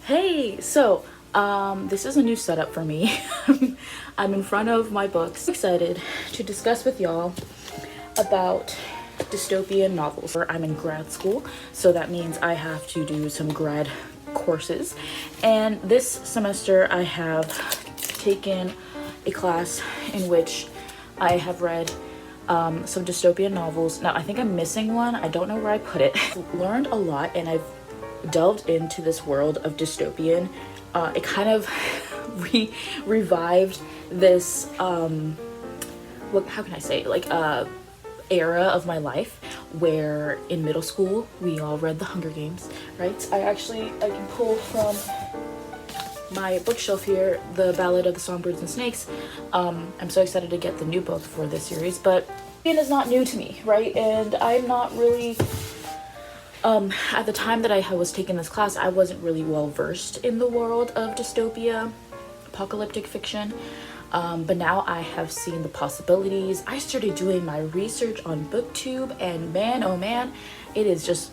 Hey, this is a new setup for me. I'm in front of my books. I'm excited to discuss with y'all about dystopian novels. I'm in grad school, so that means I have to do some grad courses. And this semester I have taken a class in which I have read some dystopian novels. Now, I think I'm missing one. I don't know where I put it. Learned a lot, and I've delved into this world of dystopian. It kind of revived this how can I say, era of my life where in middle school we all read The Hunger Games, right? I can pull from my bookshelf here The Ballad of the Songbirds and Snakes. I'm so excited to get the new book for this series, but it is not new to me, right? And I'm not really at the time that I was taking this class, I wasn't really well versed in the world of dystopia, apocalyptic fiction. But now I have seen the possibilities. I started doing my research on BookTube, and man, oh man, it is just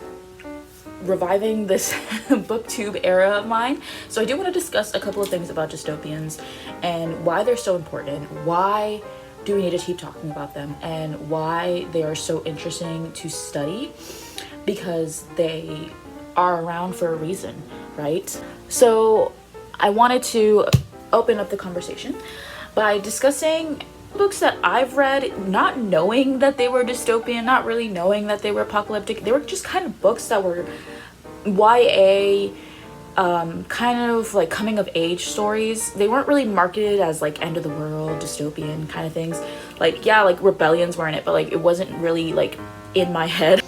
reviving this BookTube era of mine. So I do want to discuss a couple of things about dystopians and why they're so important. Why do we need to keep talking about them, and why they are so interesting to study? Because they are around for a reason, right? So I wanted to open up the conversation by discussing books that I've read, not knowing that they were dystopian, not really knowing that they were apocalyptic. They were just kind of books that were YA, kind of like coming of age stories. They weren't really marketed as like end of the world, dystopian kind of things. Like, yeah, like rebellions were in it, but like it wasn't really like in my head.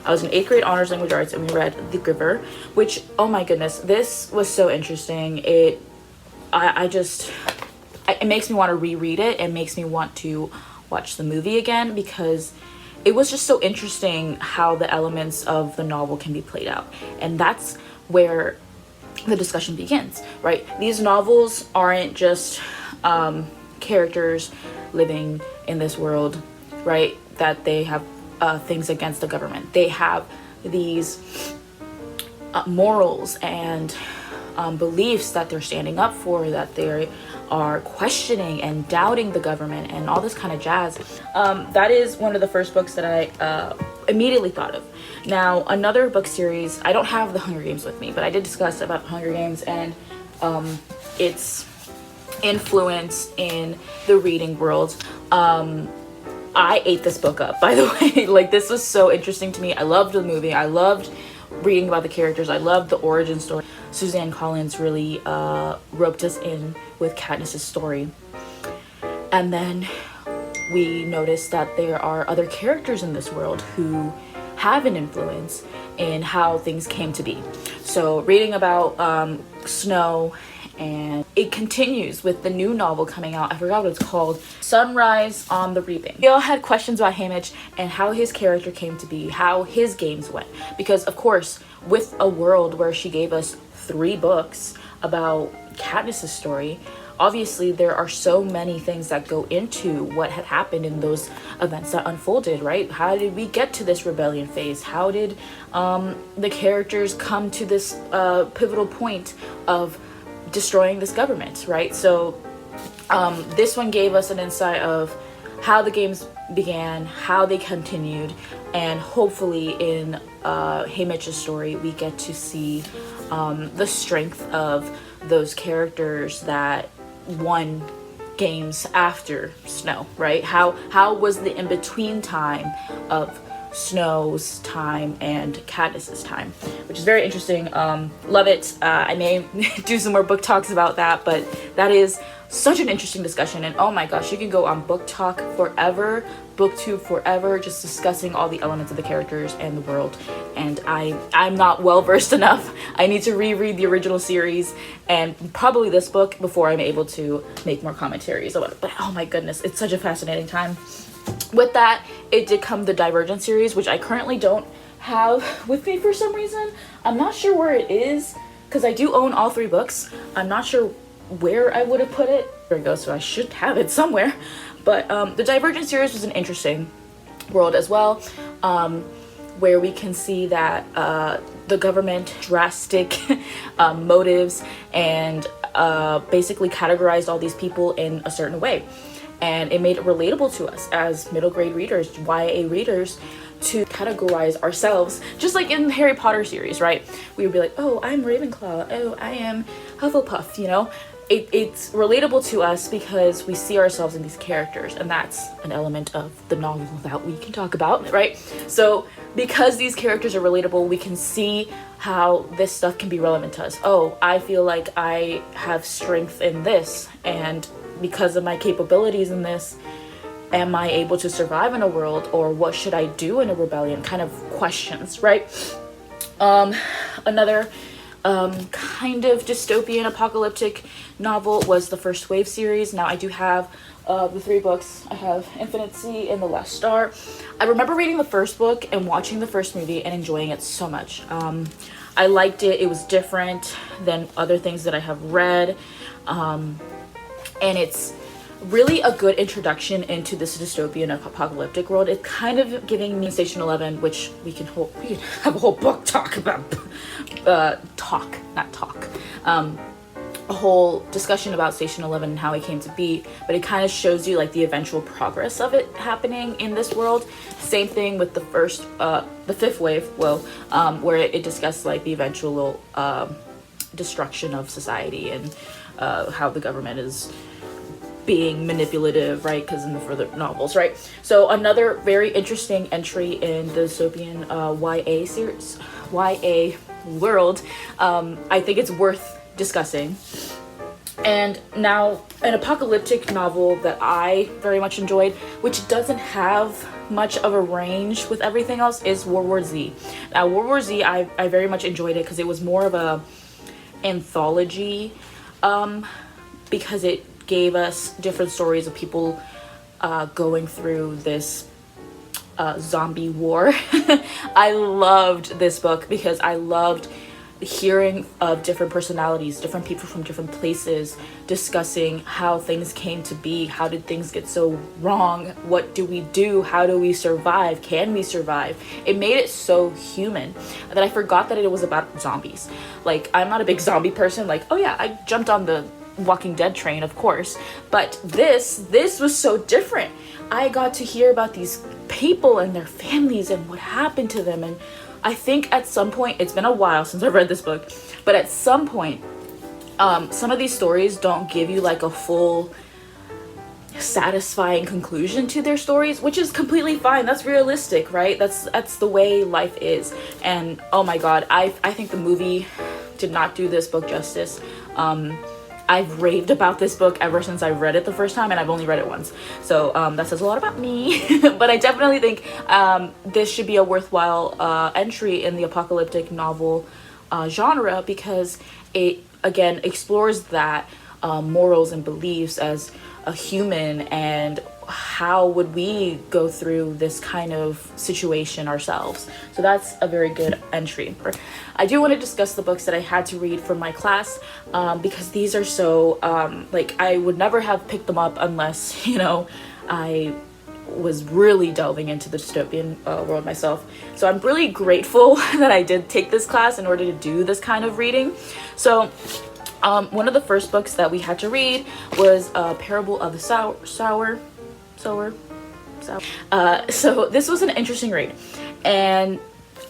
I was in 8th grade honors language arts, and we read The Giver, which, oh my goodness, this was so interesting. It makes me want to reread it. It makes me want to watch the movie again, because it was just so interesting how the elements of the novel can be played out. And that's where the discussion begins, right? These novels aren't just characters living in this world, right? That they have things against the government. They have these morals and beliefs that they're standing up for, that they are questioning and doubting the government and all this kind of jazz. That is one of the first books that I immediately thought of. Now, another book series, I don't have The Hunger Games with me, but I did discuss about The Hunger Games and its influence in the reading world. I ate this book up, by the way. Like, this was so interesting to me. I loved the movie. I loved reading about the characters. I loved the origin story. Suzanne Collins really roped us in with Katniss's story. And then we noticed that there are other characters in this world who have an influence in how things came to be. So reading about Snow, and it continues with the new novel coming out. I forgot what it's called. Sunrise on the Reaping. We all had questions about Haymitch and how his character came to be, how his games went. Because of course, with a world where she gave us 3 books about Katniss's story, obviously there are so many things that go into what had happened in those events that unfolded, right? How did we get to this rebellion phase? How did the characters come to this pivotal point of destroying this government, right? So this one gave us an insight of how the games began, how they continued, and hopefully in Haymitch's story we get to see the strength of those characters that won games after Snow, right? How was the in-between time of Snow's time and Katniss's time, which is very interesting. Love it. I may do some more book talks about that, but that is such an interesting discussion. And oh my gosh, you can go on book talk forever, BookTube forever, just discussing all the elements of the characters and the world. And I'm not well versed enough. I need to reread the original series and probably this book before I'm able to make more commentaries about it. But oh my goodness, it's such a fascinating time. With that, it did come the Divergent series, which I currently don't have with me for some reason. I'm not sure where it is, because I do own all 3 books. I'm not sure where I would have put it. There we go, so I should have it somewhere. But the Divergent series was an interesting world as well, where we can see that the government drastic motives, and basically categorized all these people in a certain way. And it made it relatable to us as middle grade readers, YA readers, to categorize ourselves, just like in the Harry Potter series, right? We would be like, oh, I'm Ravenclaw, oh, I am Hufflepuff, you know? It's relatable to us because we see ourselves in these characters, and that's an element of the novel that we can talk about, right? So because these characters are relatable, we can see how this stuff can be relevant to us. Oh, I feel like I have strength in this, and because of my capabilities in this, am I able to survive in a world, or what should I do in a rebellion? Kind of questions, right? Another kind of dystopian apocalyptic novel was the First Wave series. Now I do have the 3 books. I have Infinite Sea and The Last Star. I remember reading the first book and watching the first movie and enjoying it so much. I liked it. It was different than other things that I have read. And it's really a good introduction into this dystopian apocalyptic world. It's kind of giving me Station 11, which we can have a whole book talk about. A whole discussion about Station 11 and how it came to be, but it kind of shows you like the eventual progress of it happening in this world. Same thing with the fifth wave, where it discussed like the eventual destruction of society and how the government is being manipulative, right? Because in the further novels, right? So another very interesting entry in the dystopian YA series, YA world. I think it's worth discussing. And now an apocalyptic novel that I very much enjoyed, which doesn't have much of a range with everything else, is World War Z. Now World War Z, I very much enjoyed it because it was more of a anthology, because it gave us different stories of people going through this zombie war. I loved this book because I loved hearing of different personalities, different people from different places discussing how things came to be. How did things get so wrong? What do we do? How do we survive? Can we survive? It made it so human that I forgot that it was about zombies. Like, I'm not a big zombie person. Like, oh yeah, I jumped on the Walking Dead train, of course, but this was so different. I got to hear about these people and their families and what happened to them. And I think at some point, it's been a while since I've read this book, but at some point, some of these stories don't give you like a full satisfying conclusion to their stories, which is completely fine. That's realistic, right? That's the way life is. And oh my god, I think the movie did not do this book justice. I've raved about this book ever since I read it the first time, and I've only read it once. So that says a lot about me. But I definitely think this should be a worthwhile entry in the apocalyptic novel genre, because it, again, explores that morals and beliefs as a human, and how would we go through this kind of situation ourselves. So that's a very good entry. I do want to discuss the books that I had to read for my class, because these are so like, I would never have picked them up unless, you know, I was really delving into the dystopian world myself. So I'm really grateful that I did take this class in order to do this kind of reading. So one of the first books that we had to read was Parable of the Sower. So this was an interesting read, and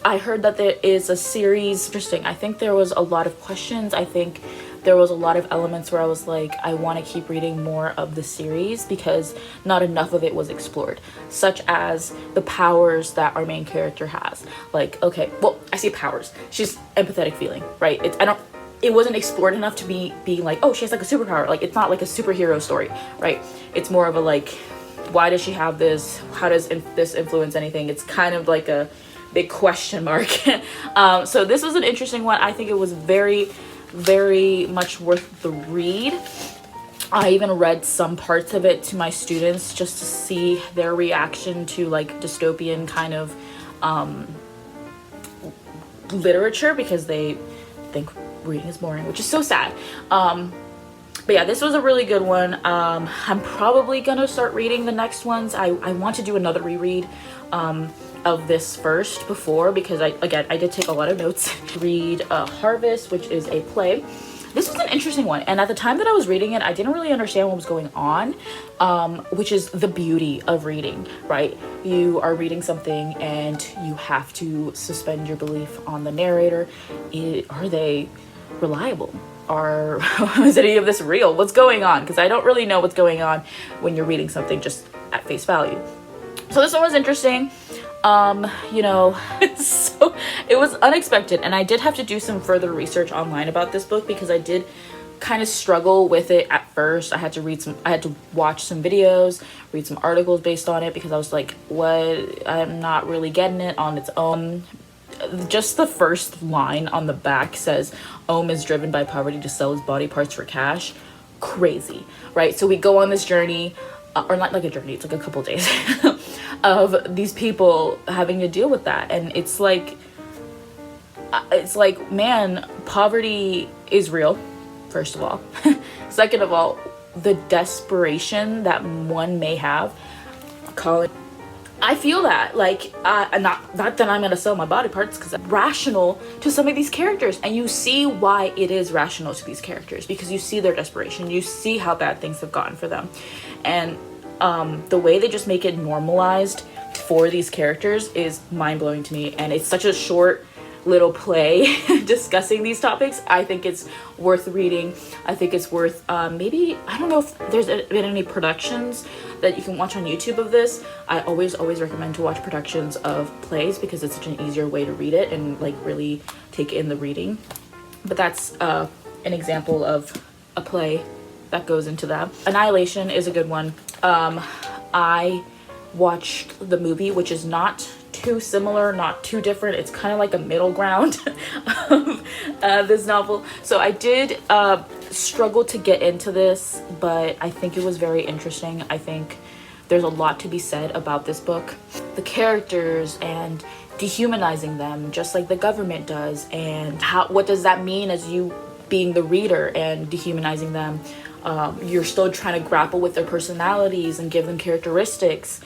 I heard that there is a series. Interesting. I think there was a lot of questions. I think there was a lot of elements where I was like, I want to keep reading more of the series because not enough of it was explored, such as the powers that our main character has. Like, okay, well, I see powers. She's empathetic feeling, right? It wasn't explored enough to be being like, oh, she has like a superpower. Like, it's not like a superhero story, right? It's more of a like, why does she have this? How does this influence anything? It's kind of like a big question mark. So this was an interesting one. I think it was very, very much worth the read. I even read some parts of it to my students just to see their reaction to like dystopian kind of literature, because they think reading is boring, which is so sad. But yeah, this was a really good one. I'm probably gonna start reading the next ones. I want to do another reread of of this first before, because I did take a lot of notes. Read Harvest, which is a play. This was an interesting one, and at the time that I was reading it, I didn't really understand what was going on, which is the beauty of reading, right? You are reading something and you have to suspend your belief on the narrator. Are they reliable? Is any of this real? What's going on? Because I don't really know what's going on when you're reading something just at face value. So this one was interesting. You know, so it was unexpected, and I did have to do some further research online about this book because I did kind of struggle with it at first. I had to watch some videos, read some articles based on it, because I was like, what? I'm not really getting it on its own. Just the first line on the back says, Ohm is driven by poverty to sell his body parts for cash. Crazy, right? So we go on this journey, or not like a journey, it's like a couple days of these people having to deal with that. And it's like, man, poverty is real, first of all. Second of all, the desperation that one may have, I feel that, like, not that I'm gonna sell my body parts, because I'm rational to some of these characters, and you see why it is rational to these characters, because you see their desperation, you see how bad things have gotten for them, and the way they just make it normalized for these characters is mind-blowing to me. And it's such a short little play discussing these topics. I think it's worth reading. I think it's worth maybe, I don't know if there's been any productions that you can watch on YouTube of this. I always recommend to watch productions of plays, because it's such an easier way to read it and like really take in the reading. But that's an example of a play that goes into that. Annihilation is a good one. I watched the movie, which is not too similar, not too different. It's kind of like a middle ground of this novel. So I did struggle to get into this, but I think it was very interesting. I think there's a lot to be said about this book. The characters and dehumanizing them, just like the government does, and what does that mean as you being the reader and dehumanizing them. You're still trying to grapple with their personalities and give them characteristics.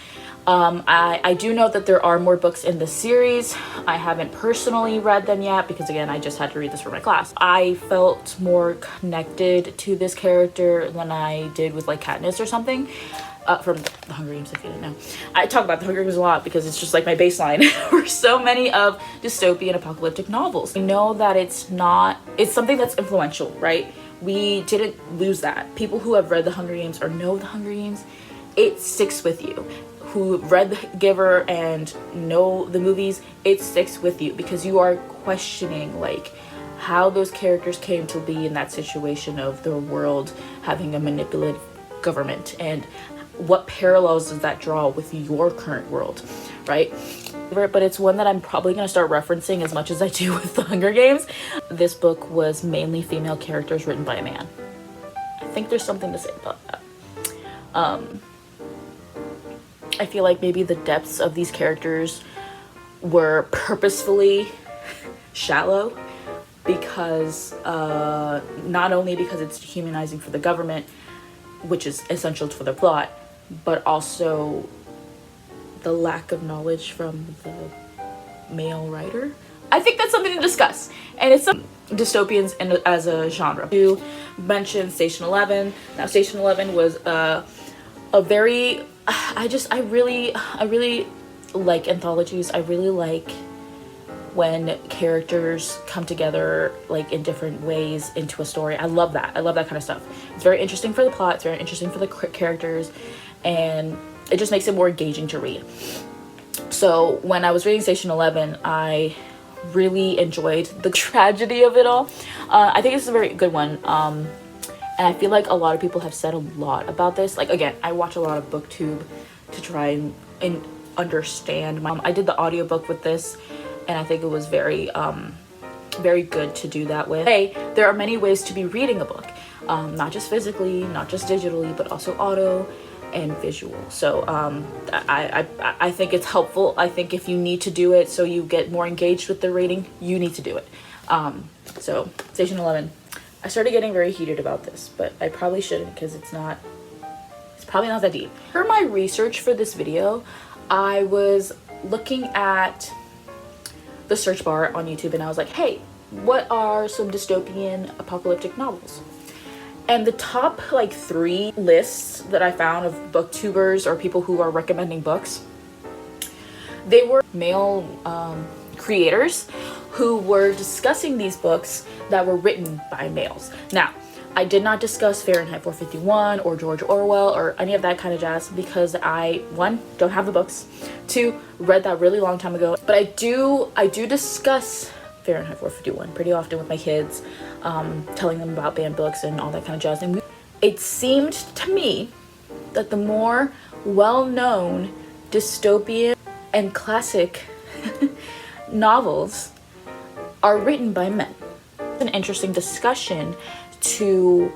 I do know that there are more books in the series. I haven't personally read them yet, because again, I just had to read this for my class. I felt more connected to this character than I did with like Katniss or something. From The Hunger Games, if you didn't know. I talk about The Hunger Games a lot because it's just like my baseline for so many of dystopian apocalyptic novels. I know that it's something that's influential, right? We didn't lose that. People who have read The Hunger Games or know The Hunger Games, it sticks with you. Who read The Giver and know the movies, it sticks with you, because you are questioning like how those characters came to be in that situation of the world having a manipulative government, and what parallels does that draw with your current world, right? But it's one that I'm probably going to start referencing as much as I do with The Hunger Games. This book was mainly female characters written by a man. I think there's something to say about that. I feel like maybe the depths of these characters were purposefully shallow, because not only because it's dehumanizing for the government, which is essential for the plot, but also the lack of knowledge from the male writer. I think that's something to discuss, and it's some dystopians as a genre. You mentioned Station 11. Now, Station 11 was a very I really like anthologies. I really like when characters come together like in different ways into a story. I love that kind of stuff. It's very interesting for the plot, it's very interesting for the characters, and it just makes it more engaging to read. So when I was reading Station 11, I really enjoyed the tragedy of it all. I think it's a very good one, and I feel like a lot of people have said a lot about this. Like, again, I watch a lot of booktube to try and understand. I did the audiobook with this, and I think it was very good to do that with. Hey, there are many ways to be reading a book, not just physically, not just digitally, but also audio and visual. So I think it's helpful. I think if you need to do it so you get more engaged with the reading, you need to do it. So Station 11. I started getting very heated about this, but I probably shouldn't, because it's probably not that deep. For my research for this video, I was looking at the search bar on YouTube, and I was like, hey, what are some dystopian apocalyptic novels? And the top like 3 lists that I found of booktubers or people who are recommending books, they were male creators who were discussing these books that were written by males. Now, I did not discuss Fahrenheit 451 or George Orwell or any of that kind of jazz because I, 1, don't have the books, 2, read that really long time ago. But I do discuss Fahrenheit 451 pretty often with my kids, telling them about banned books and all that kind of jazz. And it seemed to me that the more well-known dystopian and classic novels are written by men. It's an interesting discussion to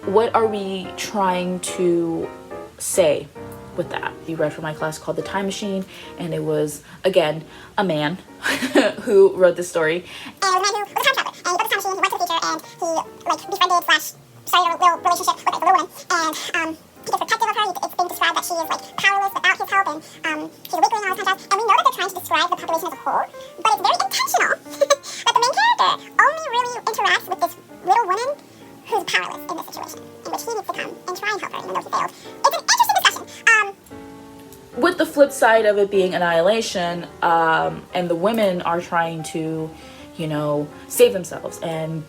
what are we trying to say with that. We read from my class called The Time Machine, and it was, again, a man who wrote this story. And it was a man who was a time traveler, and he built this time machine, he went to the future, and he, like, befriended / started a little relationship with, like, the little woman, and, he gets protective of her. It's been described that she is, like, powerless without his help, and, she's a weakling and all this kind of jazz. And we know that they're trying to describe the population as a whole, but it's very intentional that the main character only really interacts with this little woman who's powerless in this situation, in which he needs to come and try and help her, even though he failed. It's an interesting discussion. With the flip side of it being annihilation, and the women are trying to, save themselves and,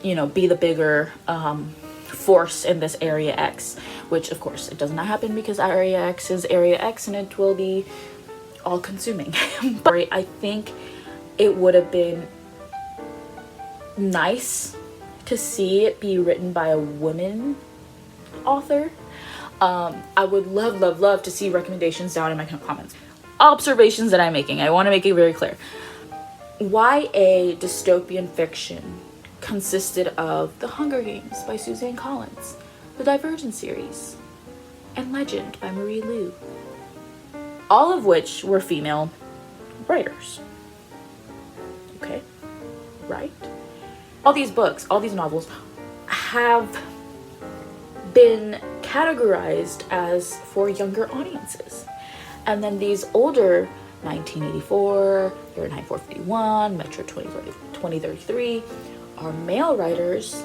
be the bigger force in this Area X, which of course it does not happen because Area X is Area X and it will be all consuming. But I think it would have been nice to see it be written by a woman author. I would love to see recommendations down in my comments. Observations that I'm making, I want to make it very clear. YA dystopian fiction consisted of The Hunger Games by Suzanne Collins, the Divergent series, and Legend by Marie Lu, all of which were female writers. Okay, right? All these books, all these novels have been categorized as for younger audiences. And then these older 1984, Fahrenheit 451, Metro 2033 are male writers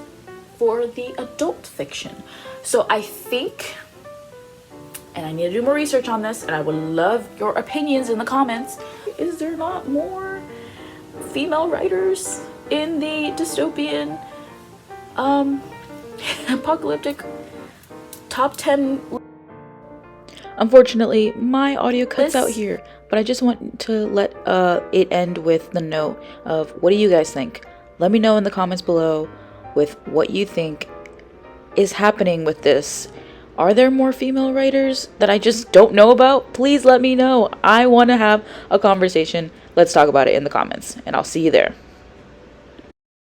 for the adult fiction. So I think, and I need to do more research on this, and I would love your opinions in the comments, is there not more female writers in the dystopian apocalyptic top 10? Unfortunately, my audio cuts out here, but I just want to let it end with the note of, what do you guys think? Let me know in the comments below with what you think is happening with this. Are there more female writers that I just don't know about? Please let me know. I want to have a conversation. Let's talk about it in the comments, and I'll see you there.